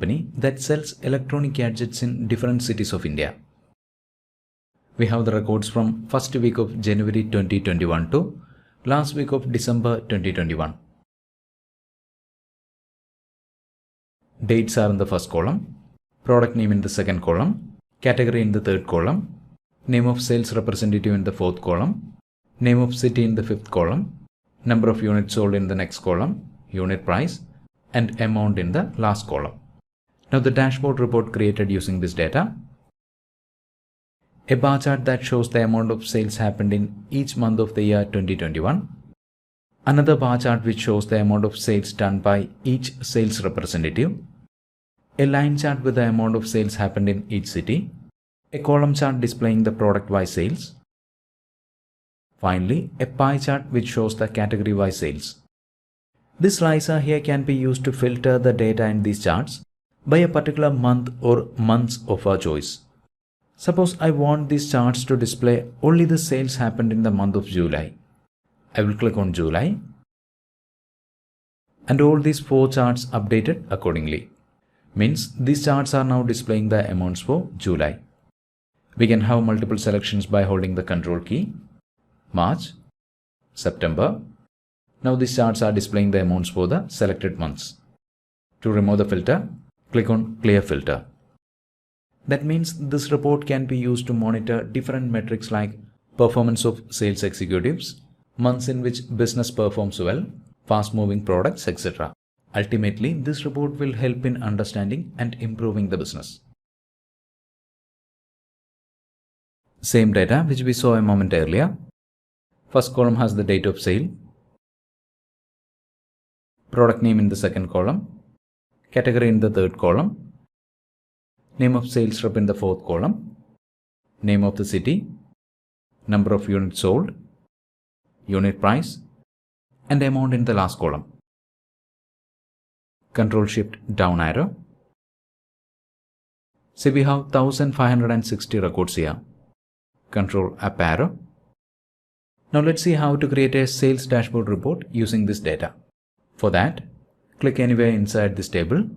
company that sells electronic gadgets in different cities of India. We have the records from first week of January 2021 to last week of December 2021. Dates are in the first column, product name in the second column, category in the third column, name of sales representative in the fourth column, name of city in the fifth column, number of units sold in the next column, unit price, and amount in the last column. Now the dashboard report created using this data. A bar chart that shows the amount of sales happened in each month of the year 2021. Another bar chart which shows the amount of sales done by each sales representative. A line chart with the amount of sales happened in each city. A column chart displaying the product-wise sales. Finally, a pie chart which shows the category-wise sales. This slicer here can be used to filter the data in these charts by a particular month or months of our choice. Suppose I want these charts to display only the sales happened in the month of July. I will click on July, and all these 4 charts updated accordingly. Means these charts are now displaying the amounts for July. We can have multiple selections by holding the control key. March, September. Now these charts are displaying the amounts for the selected months. To remove the filter, click on Clear Filter. That means this report can be used to monitor different metrics like performance of sales executives, months in which business performs well, fast-moving products, etc. Ultimately, this report will help in understanding and improving the business. Same data which we saw a moment earlier. First column has the date of sale, product name in the second column, category in the third column, name of sales rep in the fourth column, name of the city, number of units sold, unit price, and amount in the last column. Control Shift down arrow. See, we have 1560 records here. Control up arrow. Now let's see how to create a sales dashboard report using this data. For that, click anywhere inside this table.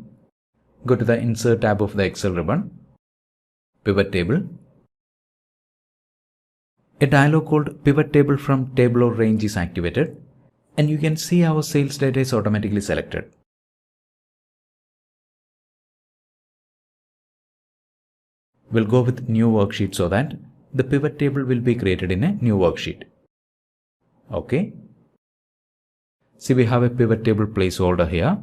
Go to the Insert tab of the Excel ribbon. Pivot Table. A dialog called Pivot Table from Table or Range is activated, and you can see our sales data is automatically selected. We'll go with New Worksheet so that the pivot table will be created in a new worksheet. Okay. See, we have a pivot table placeholder here.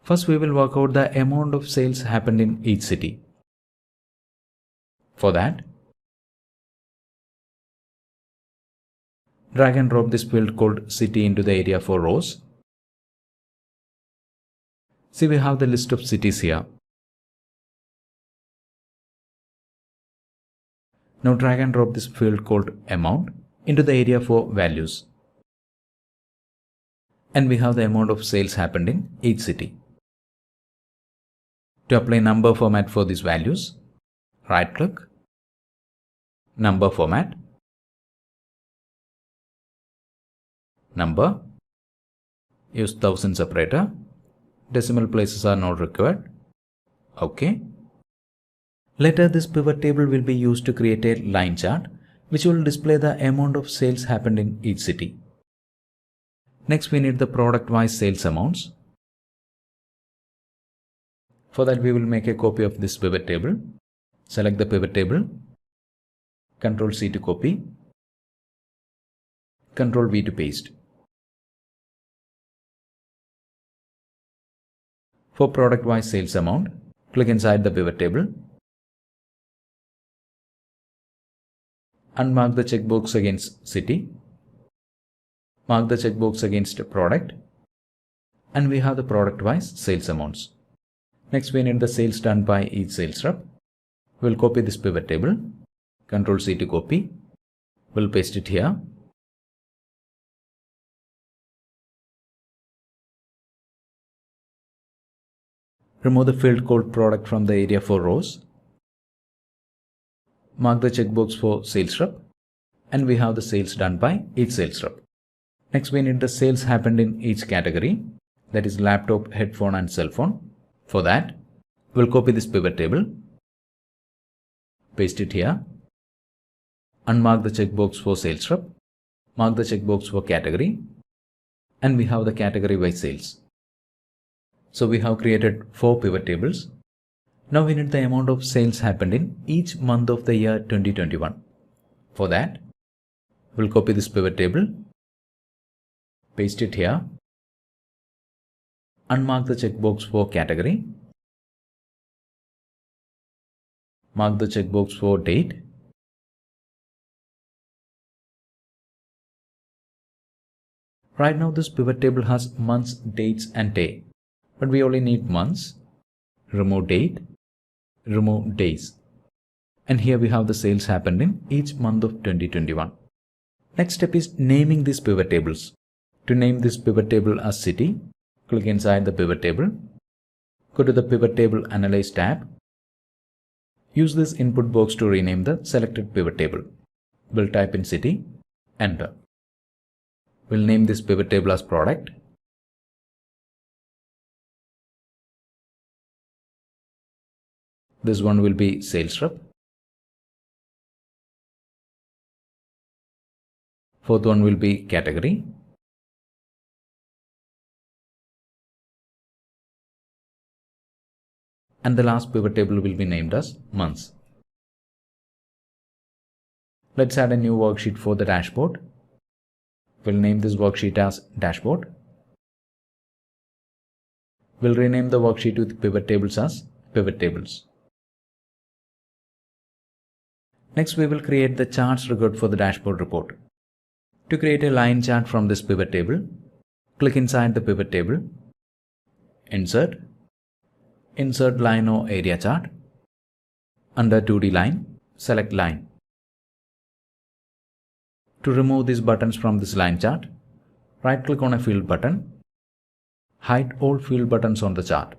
First, we will work out the amount of sales happened in each city. For that, drag and drop this field called city into the area for rows. See, we have the list of cities here. Now drag and drop this field called amount into the area for values. And we have the amount of sales happened in each city. To apply number format for these values, right click, number format, number, use 1000 separator, decimal places are not required. Okay. Later, this pivot table will be used to create a line chart which will display the amount of sales happened in each city. Next, we need the product-wise sales amounts. For that, we will make a copy of this pivot table. Select the pivot table, Ctrl C to copy, Ctrl V to paste. For product-wise sales amount, click inside the pivot table, unmark the checkbox against city, mark the checkbox against product, and we have the product-wise sales amounts. Next, we need the sales done by each sales rep. We'll copy this pivot table, Ctrl C to copy, we'll paste it here. Remove the field called product from the area for rows. Mark the checkbox for sales rep, and we have the sales done by each sales rep. Next, we need the sales happened in each category, that is laptop, headphone and cell phone. For that, We'll copy this pivot table, paste it here, unmark the checkbox for sales rep, mark the checkbox for category, and we have the category by sales. So we have created 4 pivot tables. Now we need the amount of sales happened in each month of the year 2021. For that, we'll copy this pivot table, paste it here, unmark the checkbox for category, mark the checkbox for date, right now this pivot table has months, dates and day, but we only need months, remove date, remove days. And here we have the sales happened in each month of 2021. Next step is naming these pivot tables. To name this pivot table as city, click inside the pivot table, go to the pivot table analyze tab. Use this input box to rename the selected pivot table. We'll type in city, enter. We'll name this pivot table as product. This one will be sales rep. Fourth one will be category. And the last pivot table will be named as months. Let's add a new worksheet for the dashboard. We'll name this worksheet as dashboard. We'll rename the worksheet with pivot tables as pivot tables. Next, we will create the charts record for the dashboard report. To create a line chart from this pivot table, click inside the pivot table, insert line or area chart. Under 2D line, select line. To remove these buttons from this line chart, right click on a field button, hide all field buttons on the chart.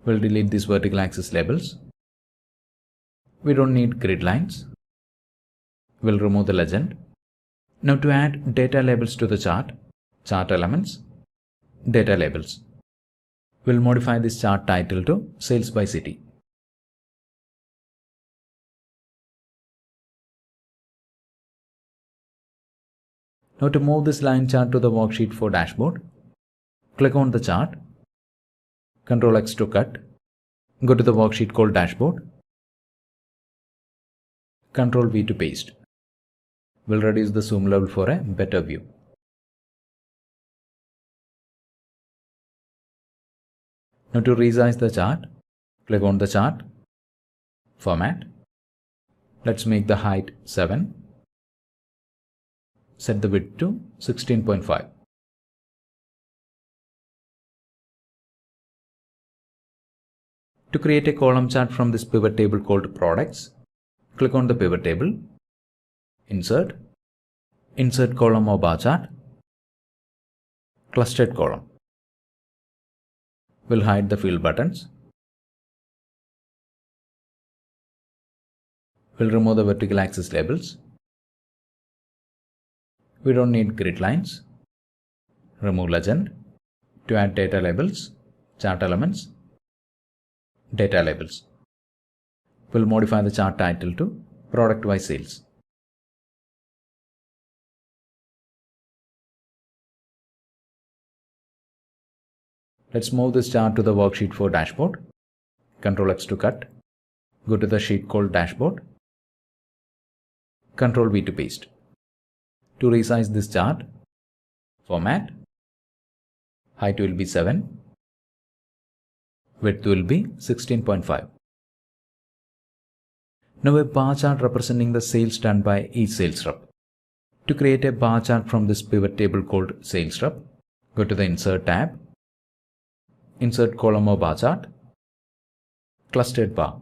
We'll delete these vertical axis labels. We don't need grid lines. We'll remove the legend. Now to add data labels to the chart, chart elements, data labels. We'll modify this chart title to Sales by City. Now to move this line chart to the worksheet for dashboard, click on the chart, Ctrl X to cut, go to the worksheet called dashboard, Ctrl V to paste. We'll reduce the zoom level for a better view. Now to resize the chart, click on the chart, format. Let's make the height 7. Set the width to 16.5. To create a column chart from this pivot table called products, click on the pivot table, insert column or bar chart, clustered column. We'll hide the field buttons. We'll remove the vertical axis labels. We don't need grid lines. Remove legend. To add data labels, chart elements, data labels. We'll modify the chart title to Product by Sales. Let's move this chart to the worksheet for dashboard. Ctrl X to cut. Go to the sheet called dashboard. Ctrl V to paste. To resize this chart, format. Height will be 7. Width will be 16.5. Now a bar chart representing the sales done by each sales rep. To create a bar chart from this pivot table called sales rep, go to the Insert tab. Insert column or bar chart, clustered bar.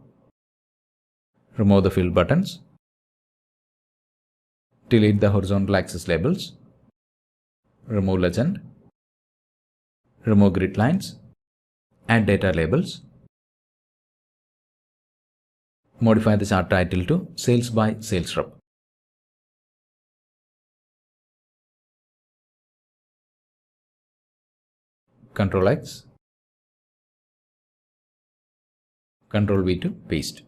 Remove the field buttons. Delete the horizontal axis labels. Remove legend. Remove grid lines. Add data labels. Modify the chart title to Sales by Sales Rep. Ctrl X. Ctrl V to paste.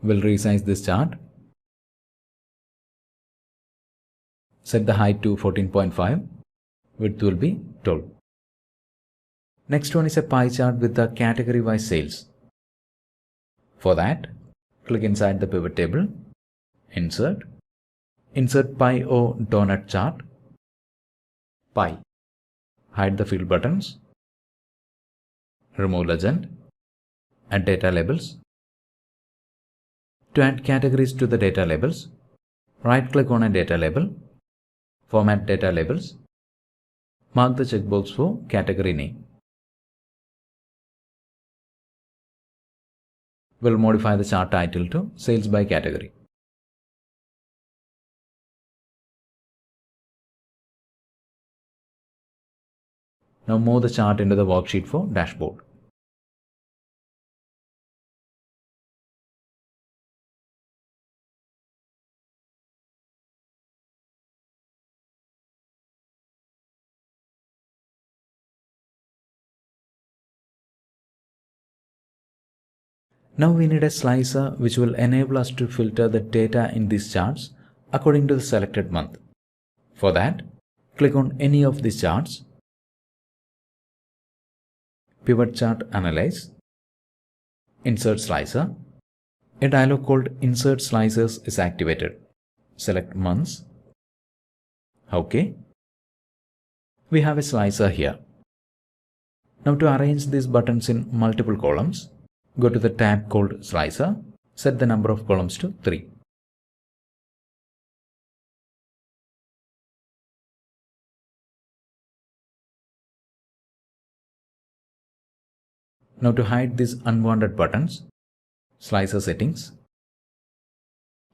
We'll resize this chart. Set the height to 14.5. Width will be 12. Next one is a pie chart with the category-wise sales. For that, click inside the pivot table, Insert, Insert Pie or Donut Chart, Pie. Hide the field buttons, remove legend, add data labels. To add categories to the data labels, right-click on a data label, Format Data Labels, mark the checkbox for category name. We'll modify the chart title to Sales by Category. Now move the chart into the worksheet for dashboard. Now we need a slicer which will enable us to filter the data in these charts according to the selected month. For that, click on any of these charts, Pivot Chart Analyze, Insert Slicer. A dialog called Insert Slicers is activated. Select Months. OK. We have a slicer here. Now to arrange these buttons in multiple columns, go to the tab called Slicer, set the number of columns to 3. Now to hide these unwanted buttons, Slicer Settings,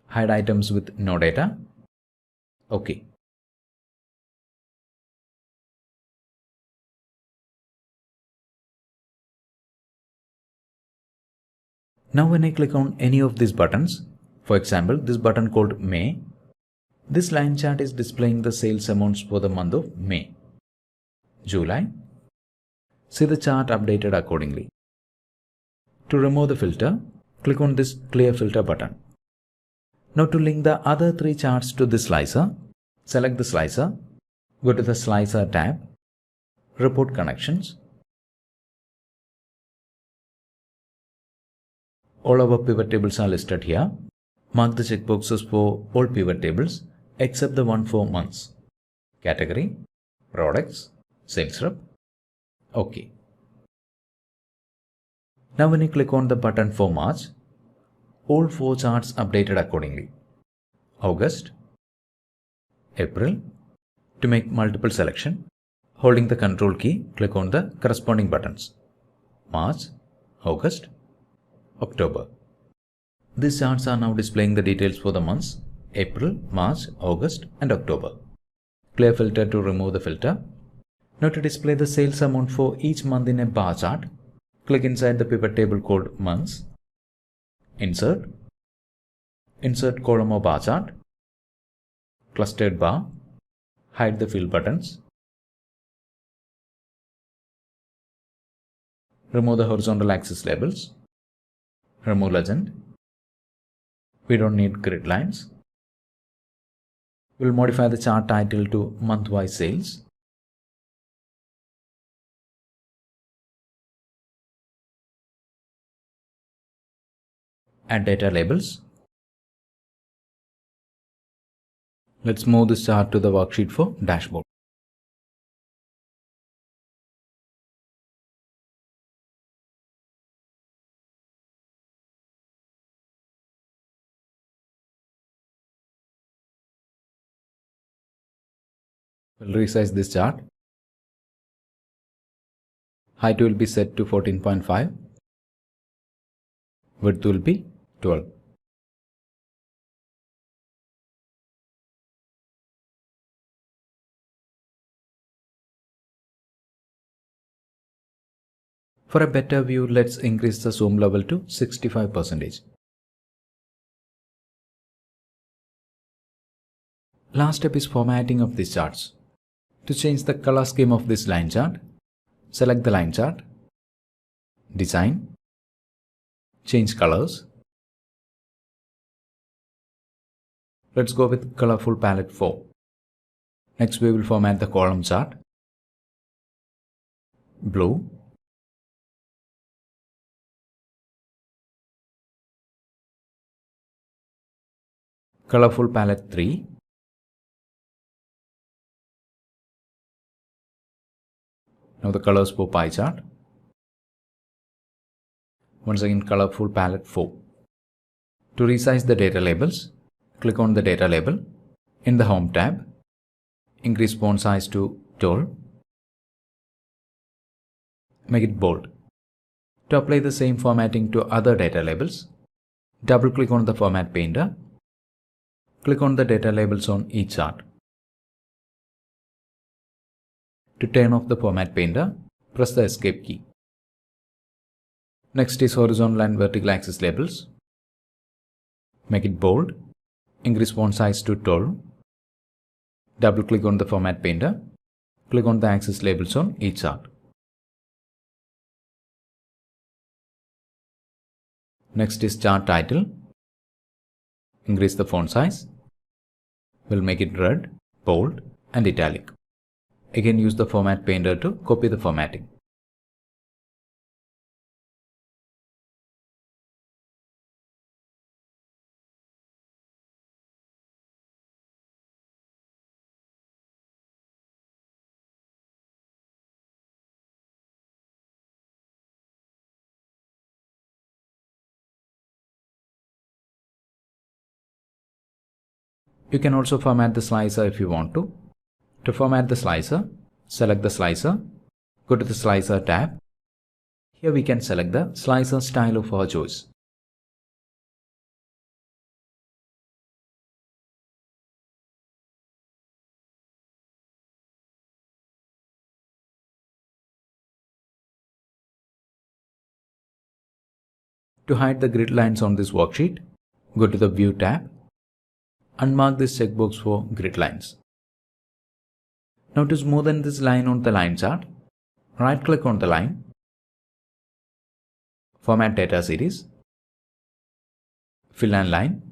hide items with no data, OK. Now when I click on any of these buttons, for example this button called May, this line chart is displaying the sales amounts for the month of May. July, see the chart updated accordingly. To remove the filter, click on this Clear Filter button. Now to link the other 3 charts to this slicer, select the slicer, go to the Slicer tab, Report Connections. All our pivot tables are listed here. Mark the checkboxes for all pivot tables except the one for months. Category, Products, Sales Rep. OK. Now when you click on the button for March, all 4 charts updated accordingly. August, April. To make multiple selection, holding the Control key, click on the corresponding buttons. March, August, October. These charts are now displaying the details for the months April, March, August and October. Clear Filter to remove the filter. Now to display the sales amount for each month in a bar chart, click inside the pivot table called Months, Insert, Insert Column or Bar Chart, Clustered Bar, hide the field buttons, remove the horizontal axis labels, remove legend. We don't need grid lines. We'll modify the chart title to Month-wise Sales. Add data labels. Let's move this chart to the worksheet for dashboard. We'll resize this chart. Height will be set to 14.5. Width will be 12. For a better view, let's increase the zoom level to 65%. Last step is formatting of these charts. To change the color scheme of this line chart, select the line chart, Design, Change colors. Let's go with colorful palette 4. Next we will format the column chart. Blue. Colorful palette 3. Now the colors for pie chart. Once again colorful palette 4. To resize the data labels, click on the data label. In the Home tab, increase font size to 12. Make it bold. To apply the same formatting to other data labels, double click on the Format Painter. Click on the data labels on each chart. To turn off the Format Painter, press the Escape key. Next is horizontal and vertical axis labels. Make it bold. Increase font size to 12. Double click on the Format Painter. Click on the axis labels on each chart. Next is chart title. Increase the font size. We'll make it red, bold and italic. Again use the Format Painter to copy the formatting. You can also format the slicer if you want to. To format the slicer, select the slicer, go to the Slicer tab. Here we can select the slicer style of our choice. To hide the grid lines on this worksheet, go to the View tab. Unmark this checkbox for grid lines. Now to smoothen this line on the line chart, right click on the line, Format Data Series, Fill and Line,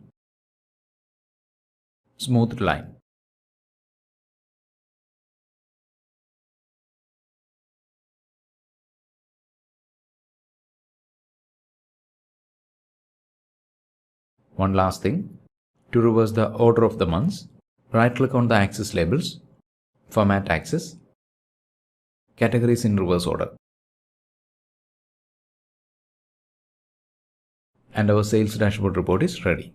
Smooth Line. One last thing. To reverse the order of the months, right click on the axis labels, Format Axis, Categories in reverse order. And our sales dashboard report is ready.